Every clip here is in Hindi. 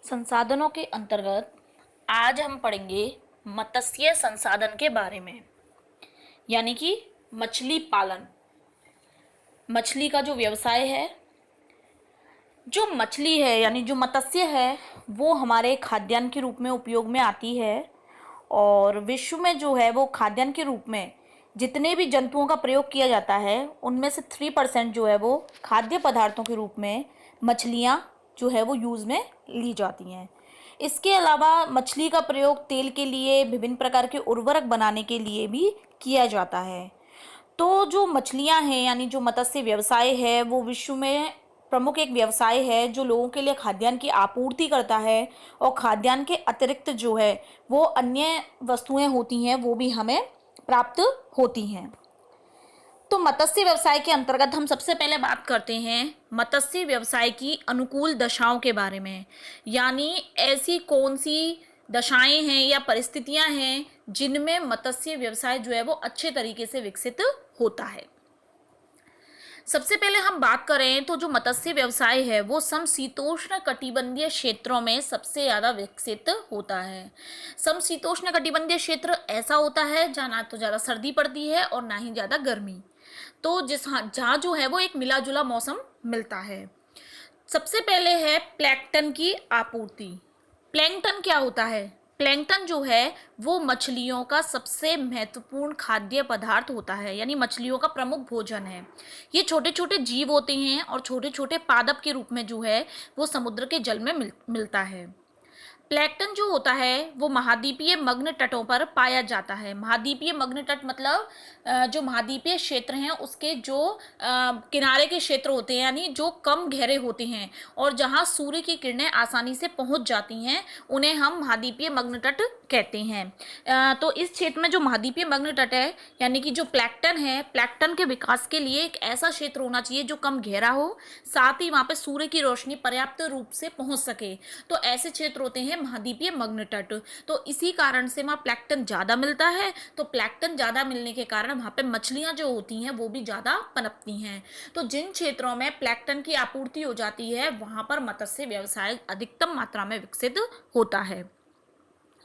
संसाधनों के अंतर्गत आज हम पढ़ेंगे मत्स्य संसाधन के बारे में, यानी कि मछली पालन। मछली का जो व्यवसाय है, जो मछली है यानी जो मत्स्य है, वो हमारे खाद्यान्न के रूप में उपयोग में आती है। और विश्व में जो है वो खाद्यान्न के रूप में जितने भी जंतुओं का प्रयोग किया जाता है, उनमें से 3% जो है वो खाद्य पदार्थों के रूप में मछलियाँ जो है वो यूज़ में ली जाती हैं। इसके अलावा मछली का प्रयोग तेल के लिए, विभिन्न प्रकार के उर्वरक बनाने के लिए भी किया जाता है। तो जो मछलियां हैं यानी जो मत्स्य व्यवसाय है, वो विश्व में प्रमुख एक व्यवसाय है जो लोगों के लिए खाद्यान्न की आपूर्ति करता है। और खाद्यान्न के अतिरिक्त जो है वो अन्य वस्तुएं होती हैं, वो भी हमें प्राप्त होती हैं। तो मत्स्य व्यवसाय के अंतर्गत हम सबसे पहले बात करते हैं मत्स्य व्यवसाय की अनुकूल दशाओं के बारे में, यानी ऐसी कौन सी दशाएं हैं या परिस्थितियां हैं जिनमें मत्स्य व्यवसाय जो है वो अच्छे तरीके से विकसित होता है। सबसे पहले हम बात करें तो जो मत्स्य व्यवसाय है वो समशीतोष्ण कटिबंधीय क्षेत्रों में सबसे ज़्यादा विकसित होता है। समशीतोष्ण कटिबंधीय क्षेत्र ऐसा होता है जहाँ ना तो ज़्यादा सर्दी पड़ती है और ना ही ज़्यादा गर्मी, तो जहाँ जो है वो एक मिला जुला मौसम मिलता है। सबसे पहले है प्लैंकटन की आपूर्ति। प्लैंकटन क्या होता है? प्लैंकटन जो है वो मछलियों का सबसे महत्वपूर्ण खाद्य पदार्थ होता है, यानी मछलियों का प्रमुख भोजन है। ये छोटे छोटे जीव होते हैं और छोटे छोटे पादप के रूप में जो है वो समुद्र के जल में मिलता है। प्लैंकटन जो होता है वो महाद्वीपीय मग्न तटों पर पाया जाता है। महाद्वीपीय मग्न तट मतलब जो महाद्वीपीय क्षेत्र हैं उसके जो किनारे के क्षेत्र होते हैं, यानी जो कम गहरे होते हैं और जहां सूर्य की किरणें आसानी से पहुंच जाती हैं, उन्हें हम महाद्वीपीय मग्न तट कहते हैं। तो इस क्षेत्र में जो महाद्वीपीय मग्न तट है, यानी कि जो प्लैंकटन है, प्लैंकटन के विकास के लिए एक ऐसा क्षेत्र होना चाहिए जो कम गहरा हो, साथ ही वहाँ पे सूर्य की रोशनी पर्याप्त रूप से पहुँच सके। तो ऐसे क्षेत्र होते हैं महाद्वीपीय मग्न तट। तो इसी कारण से वहाँ प्लैंकटन ज़्यादा मिलता है। तो प्लैंकटन ज़्यादा मिलने के कारण वहाँ पे मछलियाँ जो होती हैं वो भी ज़्यादा पनपती हैं। तो जिन क्षेत्रों में प्लैंकटन की आपूर्ति हो जाती है, वहाँ पर मत्स्य व्यवसाय अधिकतम मात्रा में विकसित होता है।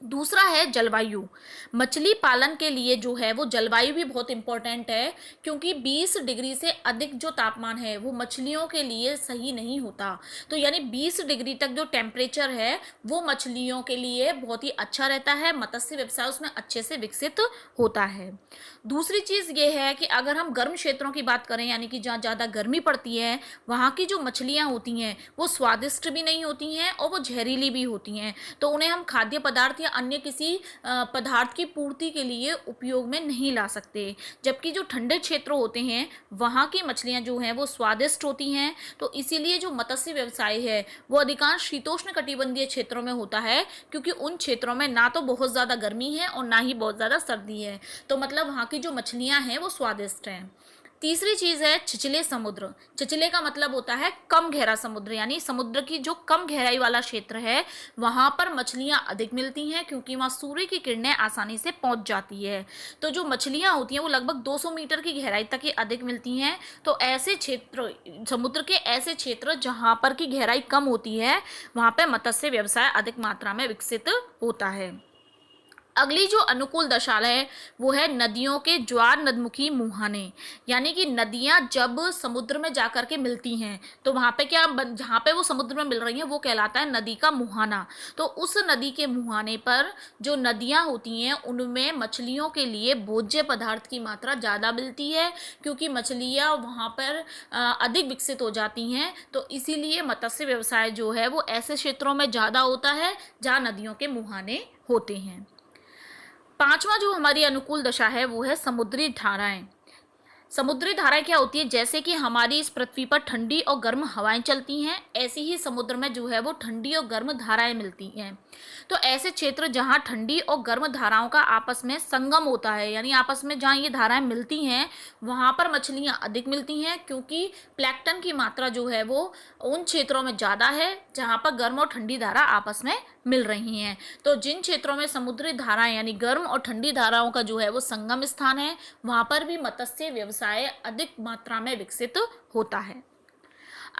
दूसरा है जलवायु। मछली पालन के लिए जो है वो जलवायु भी बहुत इंपॉर्टेंट है, क्योंकि 20 डिग्री से अधिक जो तापमान है वो मछलियों के लिए सही नहीं होता। तो यानी 20 डिग्री तक जो टेम्परेचर है वो मछलियों के लिए बहुत ही अच्छा रहता है। मत्स्य व्यवसाय उसमें अच्छे से विकसित होता है। दूसरी चीज़ ये है कि अगर हम गर्म क्षेत्रों की बात करें, यानी कि जहाँ ज़्यादा गर्मी पड़ती है, वहाँ की जो मछलियाँ होती हैं वो स्वादिष्ट भी नहीं होती हैं और वो जहरीली भी होती हैं। तो उन्हें हम खाद्य पदार्थ या अन्य किसी पदार्थ की पूर्ति के लिए उपयोग में नहीं ला सकते। जबकि जो ठंडे क्षेत्र होते हैं वहाँ की मछलियाँ जो हैं वो स्वादिष्ट होती हैं। तो इसीलिए जो मत्स्य व्यवसाय है वो अधिकांश शीतोष्ण कटिबंधीय क्षेत्रों में होता है, क्योंकि उन क्षेत्रों में ना तो बहुत ज़्यादा गर्मी है और ना ही बहुत ज़्यादा सर्दी है। तो मतलब वहाँ की जो मछलियाँ हैं वो स्वादिष्ट हैं। तीसरी चीज़ है छिछले समुद्र। छिछले का मतलब होता है कम गहरा समुद्र, यानी समुद्र की जो कम गहराई वाला क्षेत्र है वहाँ पर मछलियाँ अधिक मिलती हैं, क्योंकि वहाँ सूर्य की किरणें आसानी से पहुँच जाती है। तो जो मछलियाँ होती हैं वो लगभग 200 मीटर की गहराई तक ही अधिक मिलती हैं। तो ऐसे क्षेत्र, समुद्र के ऐसे क्षेत्र जहाँ पर की गहराई कम होती है, वहाँ पर मत्स्य व्यवसाय अधिक मात्रा में विकसित होता है। अगली जो अनुकूल दशा है वो है नदियों के ज्वार नदमुखी मुहाने, यानी कि नदियाँ जब समुद्र में जाकर के मिलती हैं तो वहाँ पे जहाँ पे वो समुद्र में मिल रही हैं वो कहलाता है नदी का मुहाना। तो उस नदी के मुहाने पर जो नदियाँ होती हैं उनमें मछलियों के लिए भोज्य पदार्थ की मात्रा ज़्यादा मिलती है, क्योंकि मछलियाँ वहाँ पर अधिक विकसित हो जाती हैं। तो इसीलिए मत्स्य व्यवसाय जो है वो ऐसे क्षेत्रों में ज़्यादा होता है जहाँ नदियों के मुहाने होते हैं। पांचवा जो हमारी अनुकूल दशा है वो है समुद्री धाराएं। समुद्री धाराएं क्या होती है? जैसे कि हमारी इस पृथ्वी पर ठंडी और गर्म हवाएं चलती हैं, ऐसी ही समुद्र में जो है वो ठंडी और गर्म धाराएं मिलती हैं। तो ऐसे क्षेत्र जहां ठंडी और गर्म धाराओं का आपस में संगम होता है, यानी आपस में जहां ये धाराएं मिलती हैं वहां पर मछलियां अधिक मिलती हैं, क्योंकि प्लैंकटन की मात्रा जो है वो उन क्षेत्रों में ज़्यादा है जहां पर गर्म और ठंडी धारा आपस में मिल रही हैं। तो जिन क्षेत्रों में समुद्री धाराएं यानी गर्म और ठंडी धाराओं का जो है वो संगम स्थान है, वहां पर भी मत्स्य व्यवसाय अधिक मात्रा में विकसित होता है।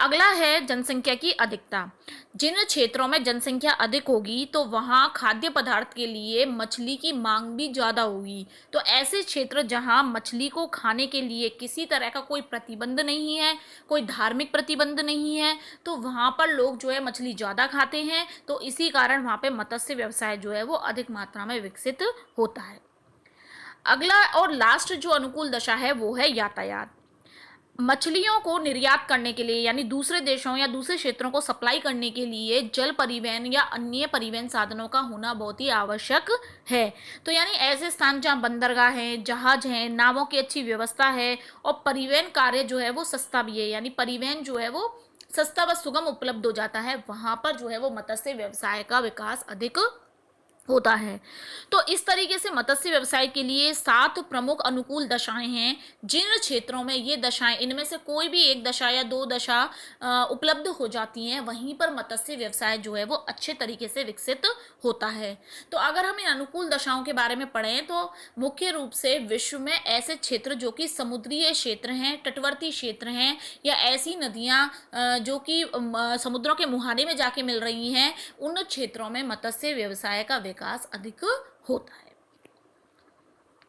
अगला है जनसंख्या की अधिकता। जिन क्षेत्रों में जनसंख्या अधिक होगी तो वहाँ खाद्य पदार्थ के लिए मछली की मांग भी ज़्यादा होगी। तो ऐसे क्षेत्र जहाँ मछली को खाने के लिए किसी तरह का कोई प्रतिबंध नहीं है, कोई धार्मिक प्रतिबंध नहीं है, तो वहाँ पर लोग जो है मछली ज़्यादा खाते हैं। तो इसी कारण वहाँ पे मत्स्य व्यवसाय जो है वो अधिक मात्रा में विकसित होता है। अगला और लास्ट जो अनुकूल दशा है वो है यातायात। मछलियों को निर्यात करने के लिए यानी दूसरे देशों या दूसरे क्षेत्रों को सप्लाई करने के लिए जल परिवहन या अन्य परिवहन साधनों का होना बहुत ही आवश्यक है। तो यानी ऐसे स्थान जहाँ बंदरगाह हैं, जहाज हैं, नावों की अच्छी व्यवस्था है और परिवहन कार्य जो है वो सस्ता भी है, यानी परिवहन जो है वो सस्ता व सुगम उपलब्ध हो जाता है, वहाँ पर जो है वो मत्स्य व्यवसाय का विकास अधिक होता है। तो इस तरीके से मत्स्य व्यवसाय के लिए 7 प्रमुख अनुकूल दशाएं हैं। जिन क्षेत्रों में ये दशाएं, इनमें से कोई भी एक दशा या 2 दशा उपलब्ध हो जाती हैं, वहीं पर मत्स्य व्यवसाय जो है वो अच्छे तरीके से विकसित होता है। तो अगर हम इन अनुकूल दशाओं के बारे में पढ़ें तो मुख्य रूप से विश्व में ऐसे क्षेत्र जो कि समुद्रीय क्षेत्र हैं, तटवर्ती क्षेत्र हैं, या ऐसी नदियाँ जो कि समुद्रों के मुहाने में जाके मिल रही हैं, उन क्षेत्रों में मत्स्य व्यवसाय का विकास अधिक होता है।